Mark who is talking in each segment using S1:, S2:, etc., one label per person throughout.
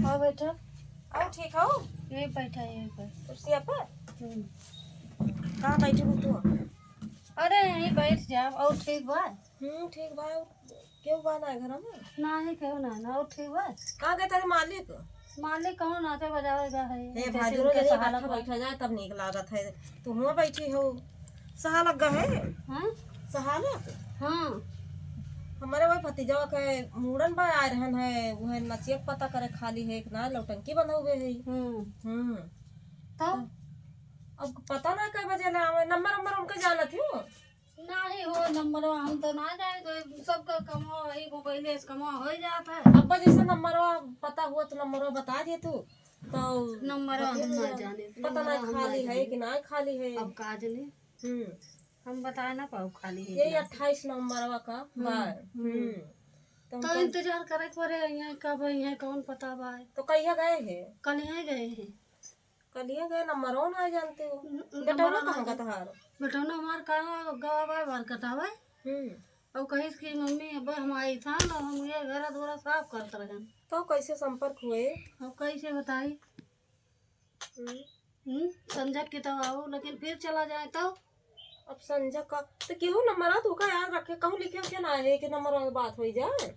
S1: हाँ बैठा।
S2: आओ ठीक हो।
S1: यही बैठा यही पर
S2: कुर्सिया पर। कहाँ बैठी हो तू?
S1: अरे यहीं बैठ जाओ। और ठीक बा?
S2: ठीक बा। क्यों बा ना घर में?
S1: नहीं क्यों ना और ठीक बा।
S2: कहाँ गए तेरे मालिक?
S1: मालिक कहूँ नाचे बजावेगा है
S2: हे
S1: जैसे
S2: भाई
S1: उनके
S2: जैसे
S1: सहारा
S2: बैठा
S1: पर।
S2: बैठा जाए तब नीक लागत है। तू हुआ बैठी हो। सहा लगा है।
S1: हाँ
S2: सहालक।
S1: हाँ
S2: हमारे वही भतीजा के मुड़न बा आए रहन है। वह नचियक पता करे खाली है कि ना लौटंकी बंधा हुए है।
S1: तो
S2: अब पता ना कई बजे ले आवे। नंबर नंबर उनके जानत हो?
S1: नहीं हो नंबर हम तो ना जाए तो सबका कमा वही मोबाइल से कमा हो जाता है।
S2: अब्बा जैसे नंबर पता हुआ तो नंबर बता दे तू तो
S1: नंबर हम ना जाने
S2: पता ना खाली है कि ना खाली है।
S1: अब काज नहीं हम बता ना पाओ खाली है
S2: यही 28 नंबर का बार।
S1: तो इंतजार करे पड़े यहाँ कब यहाँ कौन पता बा।
S2: तो कहिया गए हैं?
S1: कल यहाँ गए हैं।
S2: कलिया गए नंबर ना जानते हो? बेटा ना कहाँ का तहार?
S1: बेटा ना हमार कहाँ गवा बार कटावा। और कहीं कि मम्मी अब हम आई था ना हम ये घर थोड़ा साफ करते रहे।
S2: तो कैसे संपर्क हुए?
S1: अब कैसे बताई। संजय की तो आओ लेकिन फिर चला जाए तो
S2: अब संजय का तो क्यों नंबर आ तू का याद रखे कहूँ लिखे क्या ना है कि नंबर बात हो जाए।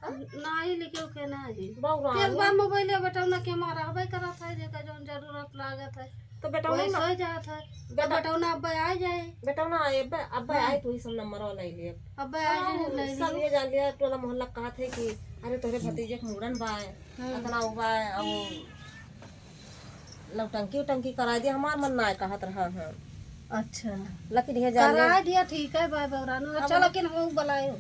S1: नहीं लिखो के नहीं
S2: बहुरा
S1: फिर बा मोबाइल बेटा ना के मारा हवे करत है जेका जोन जरूरत लागत है
S2: तो बेटा
S1: वही
S2: ना
S1: सो जात है। बेटा ना अब आ जाए।
S2: बेटा ना आए अब आए तू ही सब नंबर ले लिए।
S1: अब आ जाए ले
S2: सब ये जान लिया टोला मोहल्ला कहा थे कि अरे तोरे भतीजे के मुड़न बा है इतना हुआ है और लौटंकी उटंकी करा दिया। हमार मन ना कहत रहा है।
S1: अच्छा
S2: लेकिन ये जान
S1: करा दिया ठीक है बाय बवरानो चल लेकिन हम बुलायो।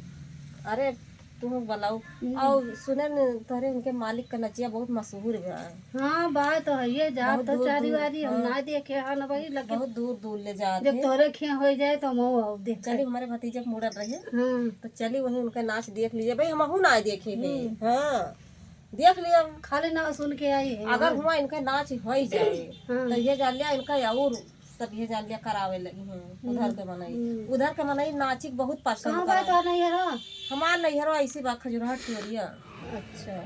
S2: अरे तुम बुलाओ और सुने न तोरे उनके मालिक का नचिया बहुत मशहूर है।
S1: हाँ बात तो है ये जा तो चारी वारी हम ना देखे हाँ ना भाई लेकिन
S2: बहुत दूर दूर ले जा
S1: जब तोरे खे हो जाए तो हम आओ देख।
S2: चली हमारे भतीजे के मुड़न रहे तो चली वही उनका नाच देख लीजिए भाई। हम ना देखे है। हाँ देख लिया
S1: खाली ना सुन के आई है।
S2: अगर हुआ इनका नाच हो जाए तो ये जान लिया इनका और तब ये जान लिया करावे लगी हूँ। उधर के मनई नाची बहुत पसंद
S1: कहाँ बात नहीं है
S2: हमार नहीं है ऐसी बात खजुराहट टोरिया।
S1: अच्छा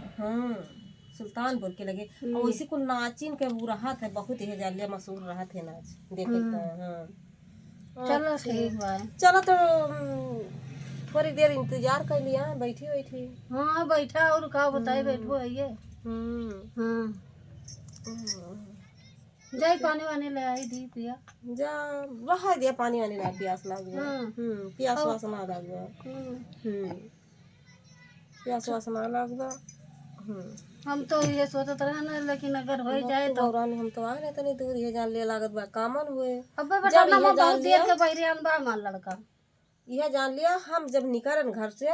S2: सुल्तानपुर के लगे और वैसे को नाचिन के वो राहत है बहुत ही जान लिया मशहूर राहत है नाच देखे।
S1: चलो ठीक है
S2: चलो तो थोड़ी देर इंतजार कर लिया बैठी बैठी।
S1: हाँ बैठा और का बताए बैठो है ये। जाई पानी वानी ले आई दी पिया
S2: जा रहा दिया पानी वानी ला प्यास लग गया। प्यास वास ना लग गया। प्यास वास ना लग गया।
S1: हम तो ये सोचते रहे ना लेकिन अगर हो जाए तो
S2: हम तो आ रहे तनी दूर ये जान ले लागत बा कामन हुए।
S1: अब बेटा ना हम बहुत देर के बैठे हम बा मान लड़का
S2: यह जान लिया हम जब निकलन घर से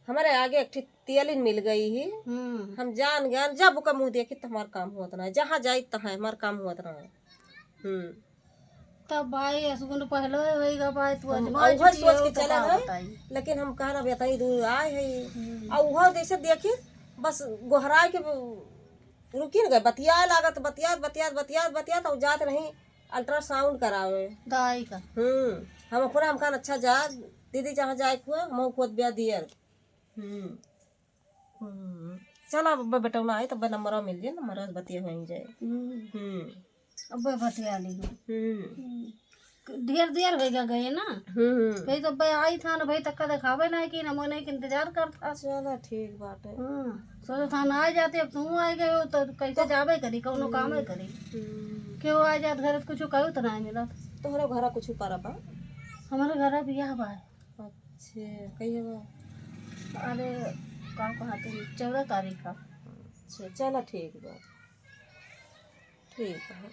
S2: हमारे आगे एक तेलिन मिल गई ही। हम जान ज्ञान जब का मुंह देखी तो हमारा काम हुआ ना जहाँ जाए तहाँ हमारा काम हुआ ना।
S1: तब भाई असगुन पहले वही का भाई तू
S2: वह सोच के चला है लेकिन हम कहना बताई दूर आए है और वह जैसे देखी बस गोहराए के रुकी न गए बतिया लागत बतियात बतियात बतियात बतियात और जात नहीं अल्ट्रासाउंड करावे
S1: दाई का।
S2: हम अपना हम कहना अच्छा जा दीदी जहाँ जाए हुआ मऊ खुद ब्याह दियर। चलो बेटा ना आए तब नंबर मिल जाए नंबर बतिया हो जाए।
S1: अब बतिया ली ढेर देर हो गए ना भाई तो भाई आई था ना भाई तक दिखावे ना कि ना मोने के इंतजार करता।
S2: चलो ठीक बात है।
S1: सोचो था ना आ जाते अब तुम आ गए हो तो कैसे जावे करी कौनो काम है करी क्यों आ जात घर कुछ कहो तो ना मिला
S2: तोहरे घर कुछ करब
S1: हमारे घर बियाह बा।
S2: अच्छा कहिए बा
S1: अरे काम कहते 14 तारीख का।
S2: अच्छा चलो ठीक बा ठीक है।